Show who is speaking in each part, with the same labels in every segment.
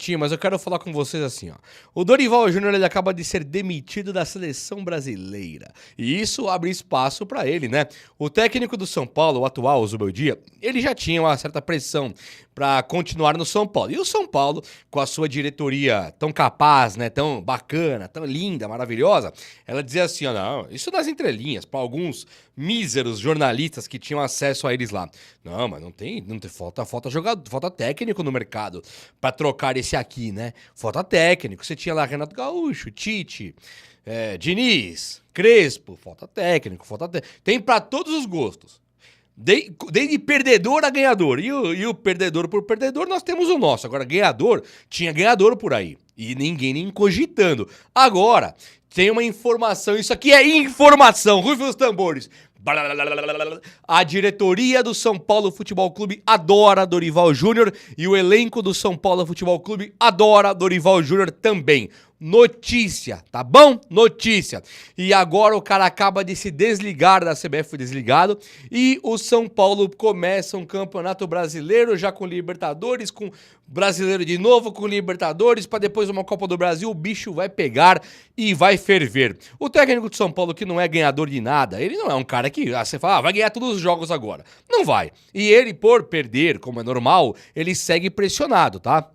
Speaker 1: Tinha, mas eu quero falar com vocês assim, ó. O Dorival Júnior ele acaba de ser demitido da seleção brasileira. E isso abre espaço pra ele, né? O técnico do São Paulo, o atual, o Zubeldia, ele já tinha uma certa pressão pra continuar no São Paulo. E o São Paulo, com a sua diretoria tão capaz, né, tão bacana, tão linda, maravilhosa, ela dizia assim, ó, não, isso nas entrelinhas, pra alguns míseros jornalistas que tinham acesso a eles lá. Não, mas não tem falta jogador, falta técnico no mercado pra trocar esse aqui, né? Falta técnico. Você tinha lá Renato Gaúcho, Tite, Diniz, Crespo, falta técnico. Tem pra todos os gostos. Desde perdedor a ganhador. E o perdedor por perdedor, nós temos o nosso. Agora, ganhador, tinha ganhador por aí. E ninguém nem cogitando. Agora, tem uma informação. Isso aqui é informação. Rufem os tambores. A diretoria do São Paulo Futebol Clube adora Dorival Júnior e o elenco do São Paulo Futebol Clube adora Dorival Júnior também. Notícia, tá bom? Notícia. E agora o cara acaba de se desligar da CBF, foi desligado, e o São Paulo começa um campeonato brasileiro já com Libertadores, com brasileiro de novo, com Libertadores, para depois uma Copa do Brasil, o bicho vai pegar e vai ferver. O técnico de São Paulo, que não é ganhador de nada, ele não é um cara que você fala, vai ganhar todos os jogos agora. Não vai. E ele, por perder, como é normal, ele segue pressionado, tá?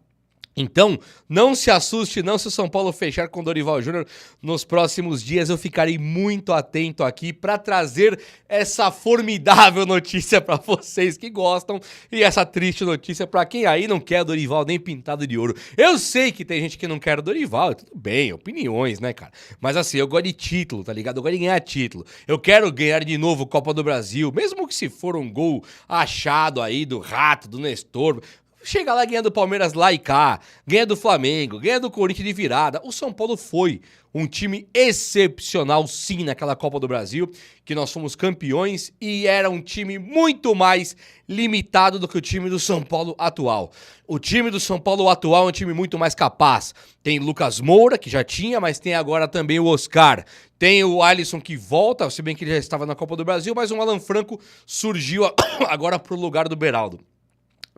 Speaker 1: Então, não se assuste não se o São Paulo fechar com o Dorival Júnior nos próximos dias. Eu ficarei muito atento aqui para trazer essa formidável notícia para vocês que gostam e essa triste notícia para quem aí não quer o Dorival nem pintado de ouro. Eu sei que tem gente que não quer o Dorival, tudo bem, opiniões, né, cara? Mas assim, eu gosto de título, tá ligado? Eu gosto de ganhar título. Eu quero ganhar de novo Copa do Brasil, mesmo que se for um gol achado aí do Rato, do Nestor. Chega lá, ganha do Palmeiras lá e cá, ganha do Flamengo, ganha do Corinthians de virada. O São Paulo foi um time excepcional, sim, naquela Copa do Brasil, que nós fomos campeões e era um time muito mais limitado do que o time do São Paulo atual. O time do São Paulo atual é um time muito mais capaz. Tem Lucas Moura, que já tinha, mas tem agora também o Oscar. Tem o Alisson que volta, se bem que ele já estava na Copa do Brasil, mas o Alan Franco surgiu agora pro lugar do Beraldo.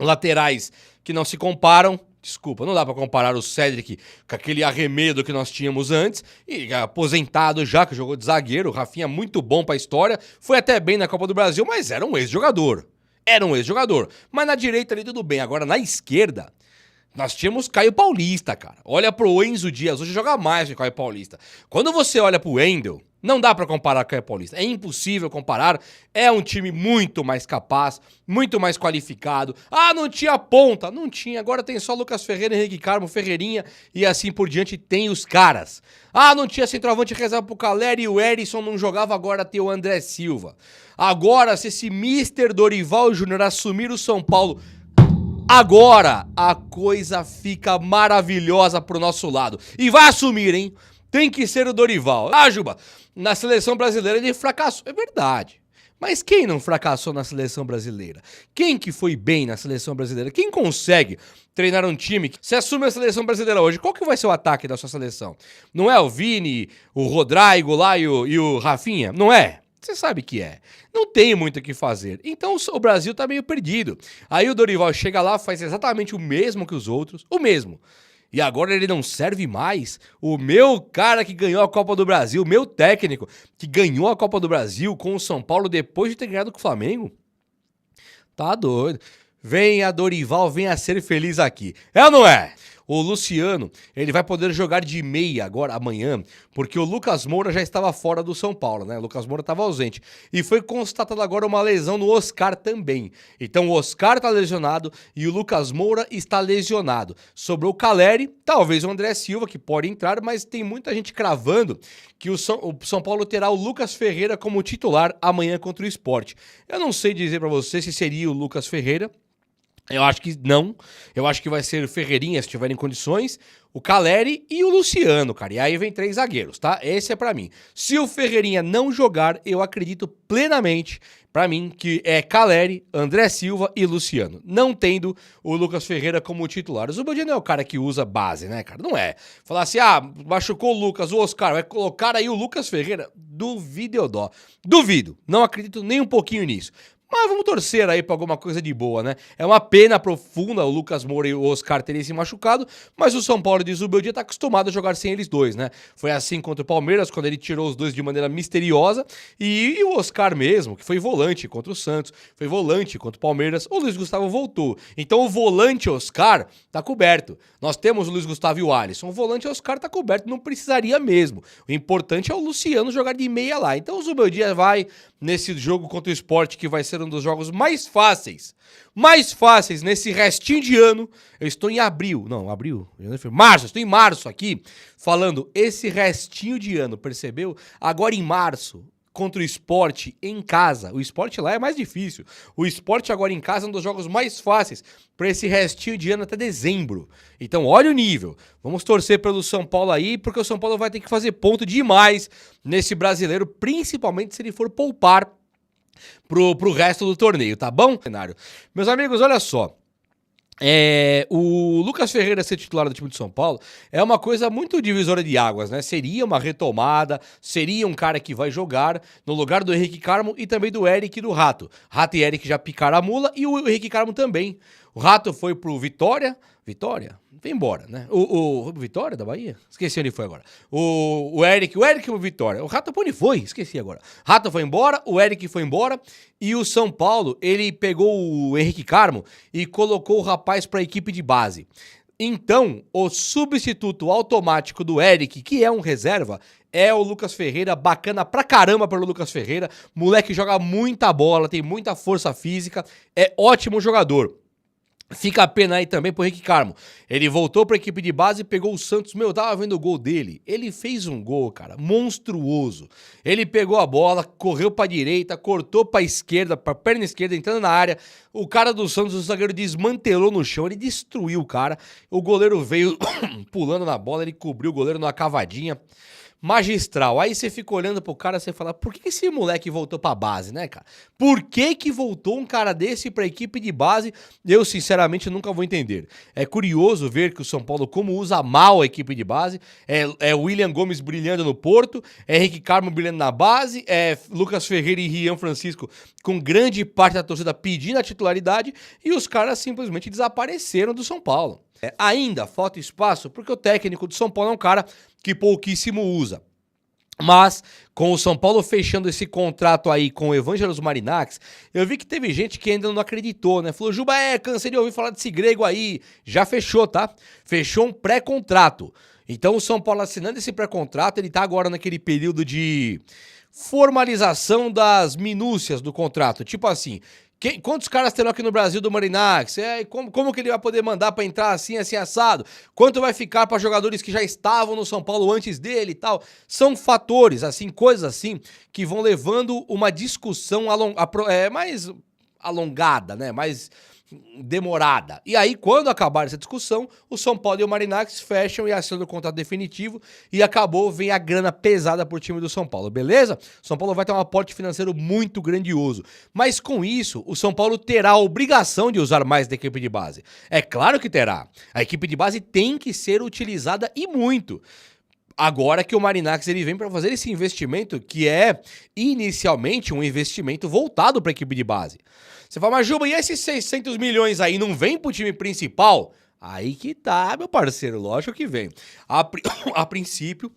Speaker 1: Laterais que não se comparam, desculpa, não dá pra comparar o Cedric com aquele arremedo que nós tínhamos antes, e aposentado já, que jogou de zagueiro, o Rafinha muito bom pra história, foi até bem na Copa do Brasil, mas era um ex-jogador, mas na direita ali tudo bem, agora na esquerda, nós tínhamos Caio Paulista, cara, olha pro Enzo Dias, hoje joga mais que o Caio Paulista, quando você olha pro Wendel, não dá pra comparar com o Caio Paulista, é impossível comparar, é um time muito mais capaz, muito mais qualificado. Ah, não tinha ponta, não tinha, agora tem só Lucas Ferreira, Henrique Carmo, Ferreirinha e assim por diante tem os caras. Ah, não tinha centroavante reserva pro Caleri e o Erisson não jogava, agora tem o André Silva. Agora, se esse Mr. Dorival Júnior assumir o São Paulo, agora a coisa fica maravilhosa pro nosso lado. E vai assumir, hein? Tem que ser o Dorival. Ah, Juba, na seleção brasileira ele fracassou. É verdade. Mas quem não fracassou na seleção brasileira? Quem que foi bem na seleção brasileira? Quem consegue treinar um time? Se assume a seleção brasileira hoje, qual que vai ser o ataque da sua seleção? Não é o Vini, o Rodrigo lá e o Rafinha? Não é? Você sabe que é. Não tem muito o que fazer. Então o Brasil tá meio perdido. Aí o Dorival chega lá, faz exatamente o mesmo que os outros. O mesmo. E agora ele não serve mais? O meu cara que ganhou a Copa do Brasil, o meu técnico que ganhou a Copa do Brasil com o São Paulo depois de ter ganhado com o Flamengo? Tá doido. Venha, Dorival, venha ser feliz aqui. É ou não é? O Luciano, ele vai poder jogar de meia agora, amanhã, porque o Lucas Moura já estava fora do São Paulo, né? O Lucas Moura estava ausente. E foi constatada agora uma lesão no Oscar também. Então o Oscar tá lesionado e o Lucas Moura está lesionado. Sobrou o Caleri, talvez o André Silva, que pode entrar, mas tem muita gente cravando que o São Paulo terá o Lucas Ferreira como titular amanhã contra o Sport. Eu não sei dizer pra você se seria o Lucas Ferreira. Eu acho que não. Eu acho que vai ser o Ferreirinha, se tiver em condições, o Caleri e o Luciano, cara. E aí vem 3 zagueiros, tá? Esse é pra mim. Se o Ferreirinha não jogar, eu acredito plenamente, pra mim, que é Caleri, André Silva e Luciano. Não tendo o Lucas Ferreira como titular. O Zubeldia não é o cara que usa base, né, cara? Não é. Falar assim, machucou o Lucas, o Oscar, vai colocar aí o Lucas Ferreira? Duvido eu dó. Duvido. Não acredito nem um pouquinho nisso. Mas vamos torcer aí pra alguma coisa de boa, né? É uma pena profunda o Lucas Moura e o Oscar terem se machucado, mas o São Paulo de Zubeldia tá acostumado a jogar sem eles dois, né? Foi assim contra o Palmeiras, quando ele tirou os dois de maneira misteriosa, e o Oscar mesmo, que foi volante contra o Santos, foi volante contra o Palmeiras, o Luiz Gustavo voltou. Então o volante Oscar tá coberto. Nós temos o Luiz Gustavo e o Alisson. O volante Oscar tá coberto, não precisaria mesmo. O importante é o Luciano jogar de meia lá. Então o Zubeldia vai nesse jogo contra o Sport, que vai ser um dos jogos mais fáceis nesse restinho de ano. Eu estou em março, estou em março aqui, falando esse restinho de ano, percebeu? Agora em março, contra o Sport em casa. O Sport lá é mais difícil. O Sport agora em casa é um dos jogos mais fáceis para esse restinho de ano até dezembro. Então olha o nível. Vamos torcer pelo São Paulo aí, porque o São Paulo vai ter que fazer ponto demais nesse brasileiro, principalmente se ele for poupar pro resto do torneio, tá bom? Meus amigos, olha só. O Lucas Ferreira ser titular do time de São Paulo é uma coisa muito divisória de águas, né? Seria uma retomada, seria um cara que vai jogar no lugar do Henrique Carmo e também do Eric e do Rato. Rato e Eric já picaram a mula e o Henrique Carmo também. O Rato foi pro Vitória, foi embora, né? O Vitória da Bahia? Esqueci onde foi agora. O Eric e o Vitória. O Rato pra onde foi? Esqueci agora. Rato foi embora, o Eric foi embora e o São Paulo, ele pegou o Henrique Carmo e colocou o rapaz pra equipe de base. Então, o substituto automático do Eric, que é um reserva, é o Lucas Ferreira. Bacana pra caramba pelo Lucas Ferreira. Moleque joga muita bola, tem muita força física, é ótimo jogador. Fica a pena aí também pro Henrique Carmo. Ele voltou pra equipe de base e pegou o Santos. Meu, eu tava vendo o gol dele. Ele fez um gol, cara, monstruoso. Ele pegou a bola, correu pra direita, cortou pra esquerda, pra perna esquerda, entrando na área. O cara do Santos, o zagueiro, desmantelou no chão. Ele destruiu o cara. O goleiro veio pulando na bola, ele cobriu o goleiro numa cavadinha. Magistral. Aí você fica olhando pro cara e você fala, por que esse moleque voltou pra base, né, cara? Por que voltou um cara desse pra equipe de base? Eu, sinceramente, nunca vou entender. É curioso ver que o São Paulo, como usa mal a equipe de base, é William Gomes brilhando no Porto, é Henrique Carmo brilhando na base, é Lucas Ferreira e Rian Francisco com grande parte da torcida pedindo a titularidade, e os caras simplesmente desapareceram do São Paulo. Ainda falta espaço porque o técnico do São Paulo é um cara que pouquíssimo usa. Mas, com o São Paulo fechando esse contrato aí com o Evangelos Marinax, eu vi que teve gente que ainda não acreditou, né? Falou, Juba, cansei de ouvir falar desse grego aí. Já fechou, tá? Fechou um pré-contrato. Então o São Paulo assinando esse pré-contrato, ele tá agora naquele período de formalização das minúcias do contrato. Tipo assim, quantos caras terão aqui no Brasil do Marinax? Como que ele vai poder mandar pra entrar assim assado? Quanto vai ficar pra jogadores que já estavam no São Paulo antes dele e tal? São fatores, assim, coisas assim, que vão levando uma discussão mais alongada, né? Mais demorada. E aí, quando acabar essa discussão, o São Paulo e o Marinax fecham e assinam o contrato definitivo e vem a grana pesada pro time do São Paulo, beleza? São Paulo vai ter um aporte financeiro muito grandioso, mas com isso, o São Paulo terá a obrigação de usar mais da equipe de base. É claro que terá. A equipe de base tem que ser utilizada e muito. Agora que o Marinax ele vem para fazer esse investimento que é inicialmente um investimento voltado para a equipe de base. Você fala, mas Juba, e esses 600 milhões aí não vem pro time principal? Aí que tá, meu parceiro, lógico que vem. A princípio,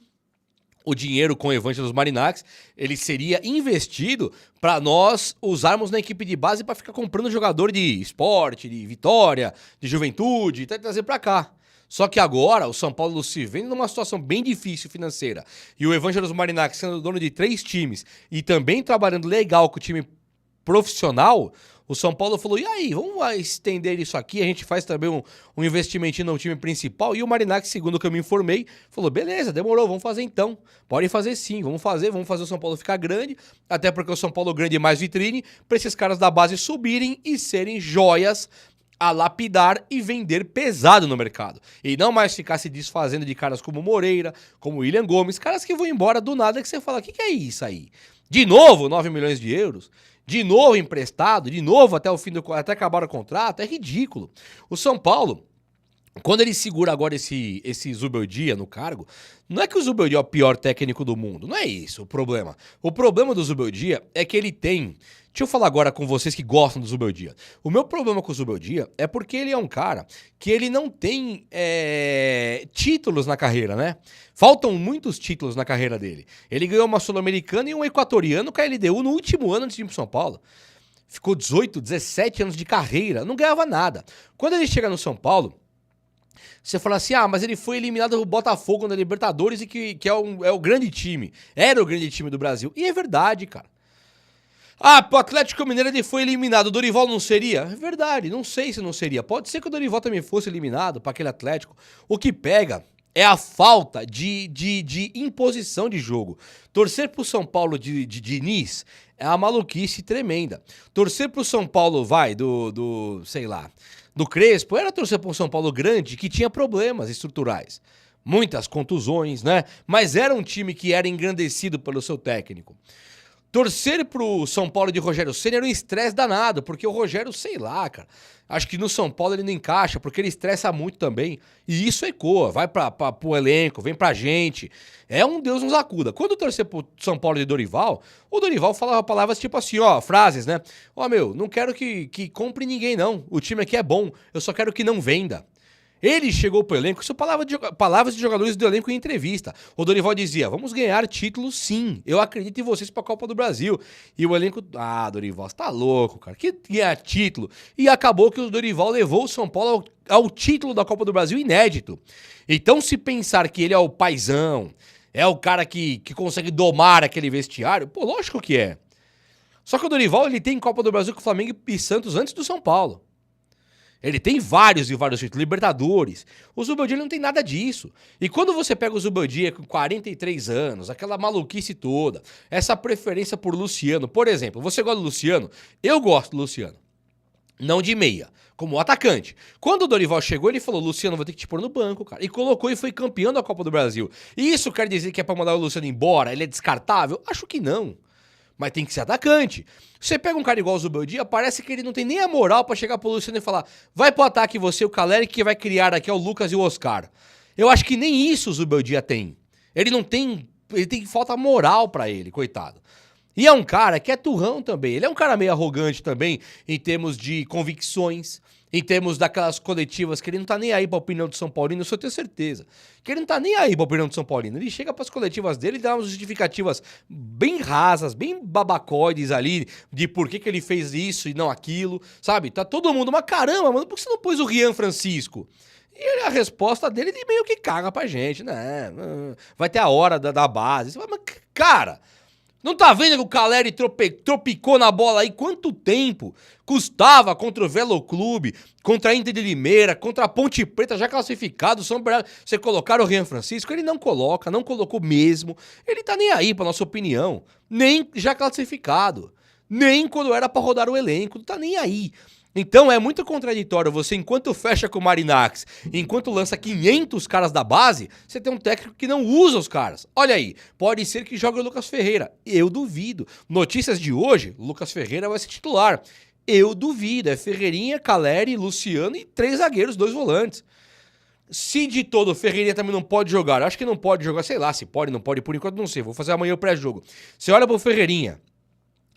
Speaker 1: o dinheiro com o Evangelos Marinax, ele seria investido para nós usarmos na equipe de base para ficar comprando jogador de esporte, de Vitória, de Juventude, e trazer para cá. Só que agora o São Paulo se vê numa situação bem difícil financeira. E o Evangelos Marinax sendo dono de 3 times e também trabalhando legal com o time profissional, o São Paulo falou, e aí, vamos estender isso aqui, a gente faz também um investimentinho no time principal, e o Marinax, segundo o que eu me informei, falou, beleza, demorou, vamos fazer então, pode fazer sim, vamos fazer o São Paulo ficar grande, até porque o São Paulo grande é mais vitrine, para esses caras da base subirem e serem joias a lapidar e vender pesado no mercado. E não mais ficar se desfazendo de caras como Moreira, como William Gomes, caras que vão embora do nada que você fala, o que é isso aí? De novo, 9 milhões de euros? De novo emprestado? De novo até acabar o contrato? É ridículo. O São Paulo, quando ele segura agora esse Zubeldia no cargo, não é que o Zubeldia é o pior técnico do mundo, não é isso o problema. O problema do Zubeldia é que ele tem Deixa eu falar agora com vocês que gostam do Zubeldia. O meu problema com o Zubeldia é porque ele é um cara que ele não tem títulos na carreira, né? Faltam muitos títulos na carreira dele. Ele ganhou uma Sul-Americana e um equatoriano com a LDU no último ano antes de ir pro São Paulo. Ficou 18, 17 anos de carreira, não ganhava nada. Quando ele chega no São Paulo, você fala assim, mas ele foi eliminado do Botafogo na Libertadores e que é o grande time. Era o grande time do Brasil. E é verdade, cara. Pro Atlético Mineiro ele foi eliminado, o Dorival não seria? É verdade, não sei se não seria. Pode ser que o Dorival também fosse eliminado para aquele Atlético. O que pega é a falta de imposição de jogo. Torcer pro São Paulo de Diniz é uma maluquice tremenda. Torcer pro São Paulo, sei lá, do Crespo, era torcer pro São Paulo grande que tinha problemas estruturais. Muitas contusões, né? Mas era um time que era engrandecido pelo seu técnico. Torcer pro São Paulo de Rogério Ceni era um estresse danado, porque o Rogério, sei lá, cara, acho que no São Paulo ele não encaixa, porque ele estressa muito também, e isso ecoa, vai pro elenco, vem pra gente, é um Deus nos acuda. Quando torcer pro São Paulo de Dorival, o Dorival falava palavras tipo assim, frases, né? Não quero que compre ninguém não, o time aqui é bom, eu só quero que não venda. Ele chegou pro elenco, isso palavras de jogadores do elenco em entrevista. O Dorival dizia, vamos ganhar títulos sim, eu acredito em vocês pra Copa do Brasil. E o elenco, Dorival, você tá louco, cara, que ganhar título? E acabou que o Dorival levou o São Paulo ao título da Copa do Brasil inédito. Então se pensar que ele é o paizão, é o cara que consegue domar aquele vestiário, lógico que é. Só que o Dorival, ele tem Copa do Brasil com o Flamengo e Santos antes do São Paulo. Ele tem vários e vários títulos, Libertadores. O Zubeldia não tem nada disso. E quando você pega o Zubeldia com 43 anos, aquela maluquice toda, essa preferência por Luciano, por exemplo, você gosta do Luciano? Eu gosto do Luciano. Não de meia, como atacante. Quando o Dorival chegou, ele falou, Luciano, vou ter que te pôr no banco, cara. E colocou e foi campeão da Copa do Brasil. E isso quer dizer que é pra mandar o Luciano embora? Ele é descartável? Acho que não. Mas tem que ser atacante. Você pega um cara igual o Zubeldia, parece que ele não tem nem a moral pra chegar pro Luciano e falar, vai pro ataque você, o Caleri, que vai criar aqui é o Lucas e o Oscar. Eu acho que nem isso o Zubeldia tem. Ele não tem, falta moral pra ele, coitado. E é um cara que é turrão também, ele é um cara meio arrogante também, em termos de convicções, em termos daquelas coletivas que ele não tá nem aí pra opinião do São Paulino, isso eu tenho certeza. Que ele não tá nem aí pra opinião do São Paulino. Ele chega pras coletivas dele e dá umas justificativas bem rasas, bem babacoides ali, de por que ele fez isso e não aquilo, sabe? Tá todo mundo, mas caramba, mano, por que você não pôs o Rian Francisco? E a resposta dele, ele meio que caga pra gente, né? Vai ter a hora da base. Mas, cara... Não tá vendo que o Caleri tropicou na bola aí quanto tempo? Custava contra o Velo Clube, contra a Inter de Limeira, contra a Ponte Preta já classificado. Você colocaram o Rian Francisco? Ele não coloca, não colocou mesmo. Ele tá nem aí pra nossa opinião. Nem já classificado. Nem quando era pra rodar o elenco. Não tá nem aí. Então é muito contraditório você, enquanto fecha com o Marinacks, enquanto lança 500 caras da base, você tem um técnico que não usa os caras. Olha aí, pode ser que jogue o Lucas Ferreira. Eu duvido. Notícias de hoje, Lucas Ferreira vai ser titular. Eu duvido. É Ferreirinha, Caleri, Luciano e 3 zagueiros, 2 volantes. Se de todo o Ferreirinha também não pode jogar, eu acho que não pode jogar, sei lá, se pode, não pode, por enquanto não sei, vou fazer amanhã o pré-jogo. Você olha pro Ferreirinha,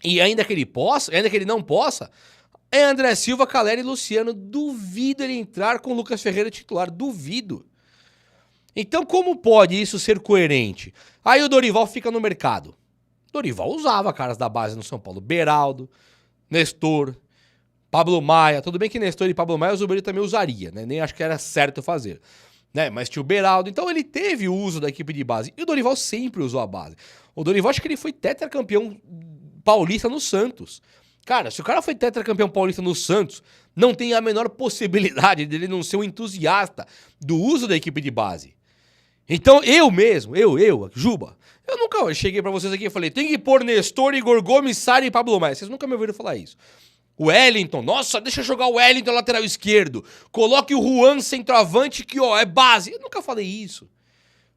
Speaker 1: e ainda que ele não possa, é André Silva, Caleri e Luciano. Duvido ele entrar com o Lucas Ferreira titular. Duvido. Então como pode isso ser coerente? Aí o Dorival fica no mercado. Dorival usava caras da base no São Paulo. Beraldo, Nestor, Pablo Maia. Tudo bem que Nestor e Pablo Maia o Zubeldia também usaria, né? Nem acho que era certo fazer. Né? Mas tinha o Beraldo. Então ele teve o uso da equipe de base. E o Dorival sempre usou a base. O Dorival, acho que ele foi tetracampeão paulista no Santos. Cara, se o cara foi tetracampeão paulista no Santos, não tem a menor possibilidade dele não ser um entusiasta do uso da equipe de base. Então eu mesmo, Juba, eu nunca cheguei pra vocês aqui e falei, tem que pôr Nestor, Igor Gomes, Sara e Pablo Maia. Vocês nunca me ouviram falar isso. O Wellington, nossa, deixa eu jogar o Wellington lateral esquerdo. Coloque o Juan centroavante que, é base. Eu nunca falei isso.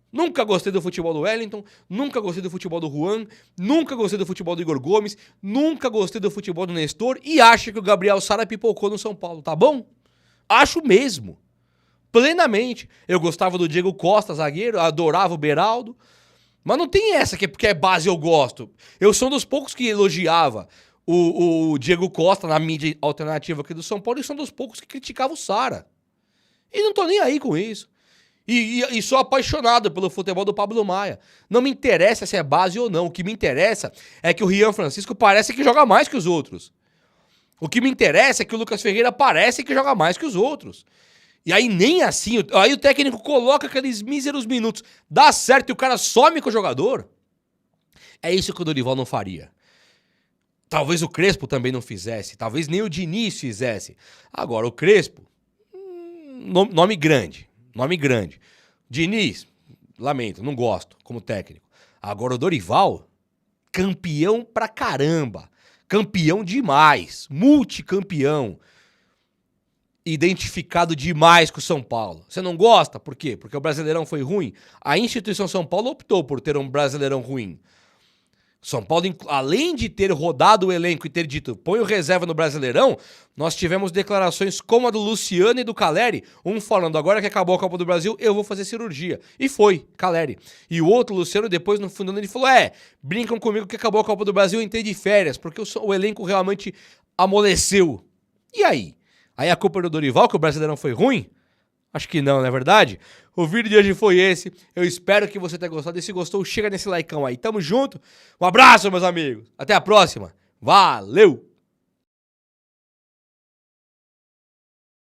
Speaker 1: Nunca gostei do futebol do Wellington, nunca gostei do futebol do Juan, nunca gostei do futebol do Igor Gomes, nunca gostei do futebol do Nestor e acho que o Gabriel Sara pipocou no São Paulo, tá bom? Acho mesmo. Plenamente. Eu gostava do Diego Costa, zagueiro, adorava o Beraldo, mas não tem essa que é porque é base eu gosto. Eu sou um dos poucos que elogiava o Diego Costa na mídia alternativa aqui do São Paulo, e são dos poucos que criticavam o Sara. E não tô nem aí com isso. E sou apaixonado pelo futebol do Pablo Maia. Não me interessa se é base ou não. O que me interessa é que o Rian Francisco parece que joga mais que os outros. O que me interessa é que o Lucas Ferreira parece que joga mais que os outros. E aí nem assim, aí o técnico coloca aqueles míseros minutos, dá certo e o cara some com o jogador. É isso que o Dorival não faria. Talvez o Crespo também não fizesse, talvez nem o Diniz fizesse. Agora, o Crespo, nome grande. Diniz, lamento, não gosto como técnico. Agora o Dorival, campeão pra caramba. Campeão demais, multicampeão. Identificado demais com o São Paulo. Você não gosta? Por quê? Porque o Brasileirão foi ruim? A instituição São Paulo optou por ter um Brasileirão ruim. São Paulo, além de ter rodado o elenco e ter dito, põe o reserva no Brasileirão, nós tivemos declarações como a do Luciano e do Caleri, um falando, agora que acabou a Copa do Brasil, eu vou fazer cirurgia. E foi, Caleri. E o outro, Luciano, depois no fundo ele falou, brincam comigo que acabou a Copa do Brasil, eu entrei de férias, porque o elenco realmente amoleceu. E aí? Aí a culpa é do Dorival, que o Brasileirão foi ruim? Acho que não é verdade? O vídeo de hoje foi esse. Eu espero que você tenha gostado. E se gostou, chega nesse likeão aí. Tamo junto. Um abraço, meus amigos. Até a próxima. Valeu!